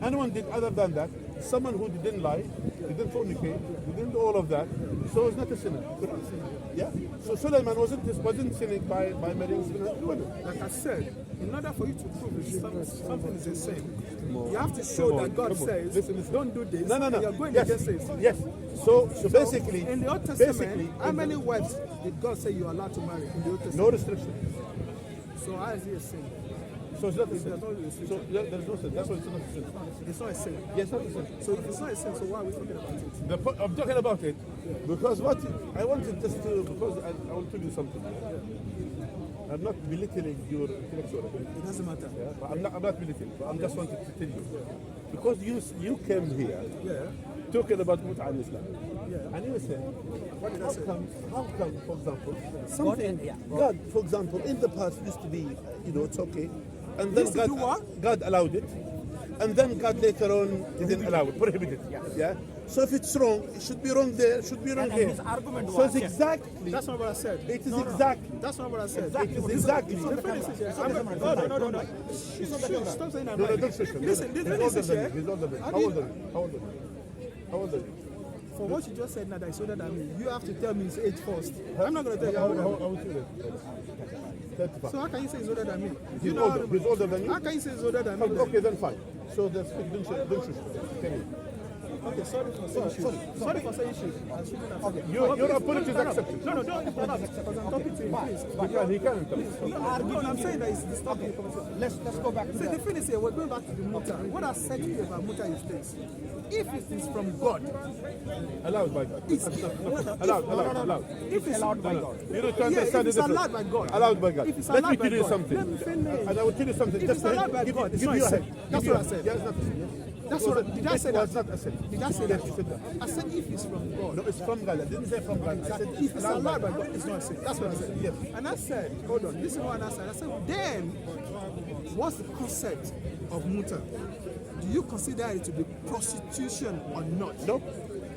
anyone did other than that, someone who didn't lie, didn't fornicate, didn't do all of that, so it's not a sinner. Yeah? So Sulaiman wasn't sinning by marrying 700 women. Like I said, in order for you to prove something is a sin, you have to show that God says, listen. Don't do this. No. You're going against it. Yes. So basically, in the Old Testament, how many wives did God say you're allowed to marry in the Old Testament? No restriction. So how is it a sin? So it's not a sin. So there's no sin. That's why it's not a sin. It's not a sin. Yes, not a sin. So if it's not a sin, so why are we talking about it? I'm talking about it because what I wanted just to, because I want to do something. I'm not belittling your intellectual ability. It doesn't matter. Yeah? But I'm not belittling, but I'm just wanting to tell you. Because you came here talking about mut'a in Islam. Yeah. And you said, how come, for example, something, God, for example, in the past used to be, it's okay. And then God allowed it. And then God later on didn't allow it, prohibited it. Yeah? So if it's wrong, it should be wrong there, it should be wrong here. His argument So was, it's exactly. That's not what I said. It is exactly. That's not what I said. It is exactly. No. Stop saying that. No, don't say so. Listen, He's older than you. He's older than you. How old are you? How old are you? For what you just said now that is older than me, you have to tell me his age first. I'm not going to tell you how old I am. How old are you? 35. So how can you say he's older than me? He's older than you? How can you say he's older than me? Okay, then fine. So don't shoot. Okay, sorry for saying shoot. Sorry for saying shoot. Okay. Your apology is accepted. No, don't because I'm talking to him, please. He can. No, I'm saying that it's disturbing the conversation. let's go back to See, the thing is here, we're going back to the mutha. What I said to you about mutha is this. If it is from God, allowed by God. Allowed. If it's allowed by God. You don't understand if it's allowed by God. Allowed by God. If it's Let allowed me by tell you God, something. let me finish. And I will tell you something. If it's allowed by God, it's not a sin. That's what I said. Yes, not a sin. That's what. Did I say that? It's not a sin. Did I say Yes, that? you said that. I said if it's from God. No, it's from God. I didn't say from God. I said If it's allowed by God, it's not a sin. That's what I said. Yes. And I said, hold on, listen what I said. I said, then, what's the concept of mutha? Do you consider it to be prostitution or not? No.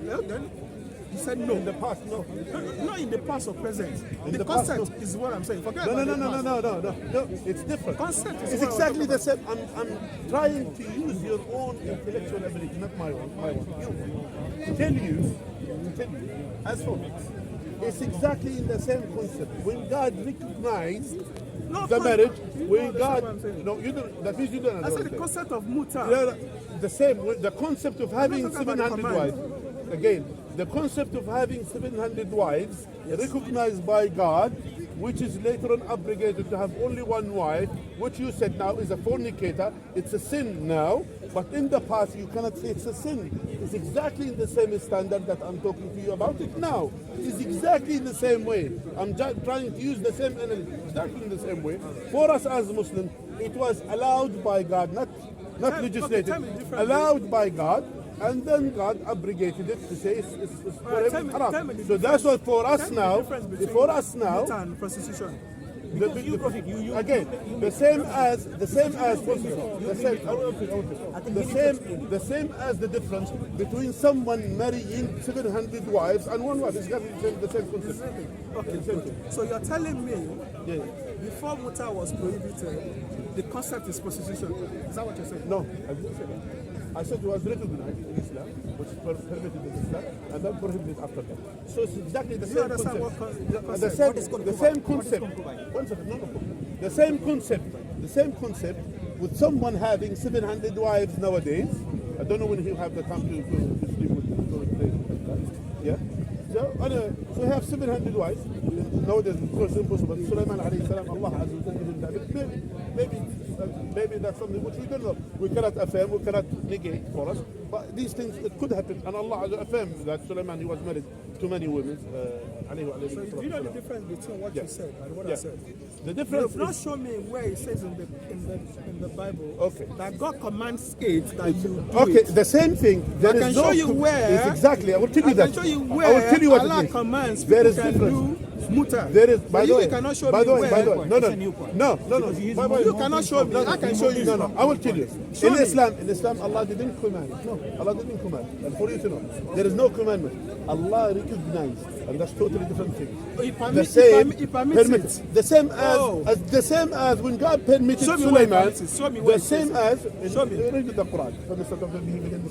Well, then, you said no. In the past, no. Not in the past or present. The past, concept is what I'm saying. Forget No. about the past. No. It's different. Concept is It's what I'm exactly talking the same. I'm trying to use your own intellectual ability, not my one. Tell you, as for me, it's exactly in the same concept. When God recognized the marriage, when God, no, you don't. That means you don't. I said the concept of mutha. The same. The concept of having 700 wives. Again, the concept of having 700 wives recognized by God, which is later on abrogated to have only one wife, which you said now is a fornicator. It's a sin now, but in the past you cannot say it's a sin. It's exactly in the same standard that I'm talking to you about it now. It's exactly in the same way. I'm just trying to use the same analogy, exactly in the same way. For us as Muslims, it was allowed by God, not legislated, allowed by God. And then God abrogated it to say it's forever haram. So that's what for us now. And prostitution. Again, the same as the difference between someone marrying 700 wives and one wife. It's got the same concept. Okay. So you're telling me before mutha was prohibited, the concept is prostitution. Is that what you're saying? No, I didn't say that. I said it was recognized in Islam, which is permitted in Islam, and then prohibited after that. So it's exactly the same concept. The same concept. One second, no. The same concept with someone having 700 wives nowadays. I don't know when he'll have the time to sleep with yeah. So we have 700 wives. Nowadays, of course, impossible. Sulaiman alayhi salam, Allah Azza wa Jalla didn't have it. Maybe that's something which we don't know. We cannot affirm, we cannot negate for us. But these things, it could happen. And Allah affirmed that Sulaiman, he was married to many women. So do you know the difference between what you said and what I said? The difference You've not shown me where it says in the Bible that God commands it that you do it. The same thing. I can show you where. Exactly. I will tell you that. I can show you where I will tell you what Allah it is. commands There people is can difference. do Muta. There is, by But the way, you cannot show by me the way, where. by the way, no, It's a new point. no, You cannot show me. I can show you. no, I will tell you. Show me. In Islam, Allah didn't command. No, Allah didn't command. And for you to know, there is no commandment. Allah recognized, and that's totally different thing. He The permits, same, he permits it. the same Oh. the same as when God permitted Show me where he Sulaiman. permits it. Show me where The it same says as Show me. read the Quran.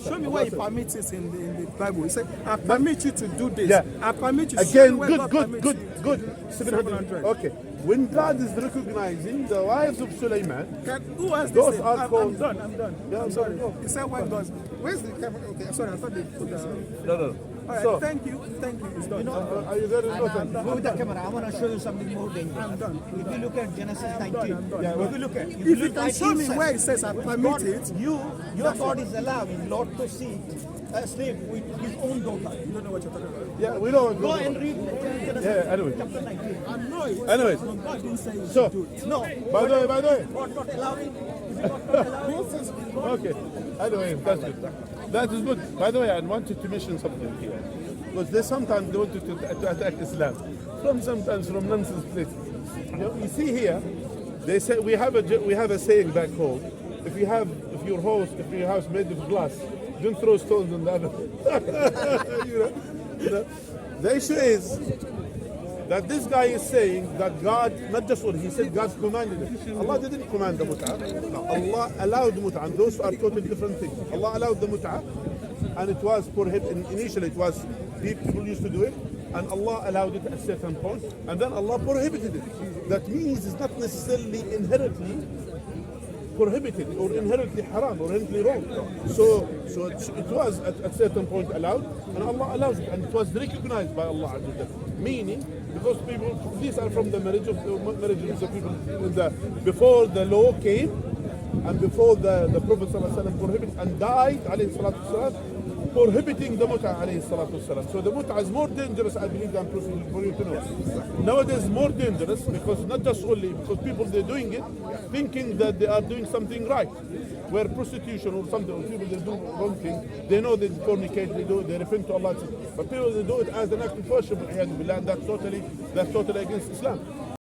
Show me where he permits it in the Bible. He said, I permit you to do this. Yeah. I permit you to show Again, me where God permits you. good. 700. Okay. When God is recognizing the wives of Sulaiman, Who has those this? are I'm called. done. Yeah, I'm sorry. go. He said when God. Where's the camera? Okay, sorry, I thought they put the. No. All right, So, thank you. It's done. are you very important? Go with the camera. I want to show you something more dangerous. I'm done. If you look at Genesis 19, Yeah, if you look at, If you can show me where it says I permit it, your God is allowing Lord to see a slave with his own daughter. you don't know what you're talking about. Yeah, we know. Go and read Genesis Yeah, anyway. chapter 19. I know it. Anyways, God didn't say you so, should do it. No, by the way. God not allowing. Is it not allowing? Okay. Anyway, that's good. That is good. By the way, I wanted to mention something here. Because they sometimes they want to attack Islam. Sometimes from nonsense places. You see here, they say we have a saying back home. If your house made of glass, don't throw stones on the other. you know. The issue is that this guy is saying that God, not just what he said, God commanded it. Allah didn't command the mut'ah. No, Allah allowed the mut'ah, and those are totally different things. Allah allowed the mut'ah, and it was prohibited. Initially, it was people used to do it, and Allah allowed it at a certain point, and then Allah prohibited it. That means it's not necessarily inherently prohibited or inherently haram or inherently wrong. So it was at a certain point allowed, and Allah allows it, and it was recognized by Allah Azza wa Jalla. Meaning, because people, these are from the marriages of people before the law came, and before the Prophet ﷺ prohibited and died, alayhi salatu wasalam, prohibiting the mut'ah, alayhi salatu wasalam. So the mut'ah is more dangerous, I believe, than prostitution, for you to know. Nowadays, it's more dangerous because not just only because people they're doing it, thinking that they are doing something right. Where prostitution or something, or people they do wrong thing, they know they fornicate, they repent to Allah. But people they do it as an act of worship, and that's totally against Islam.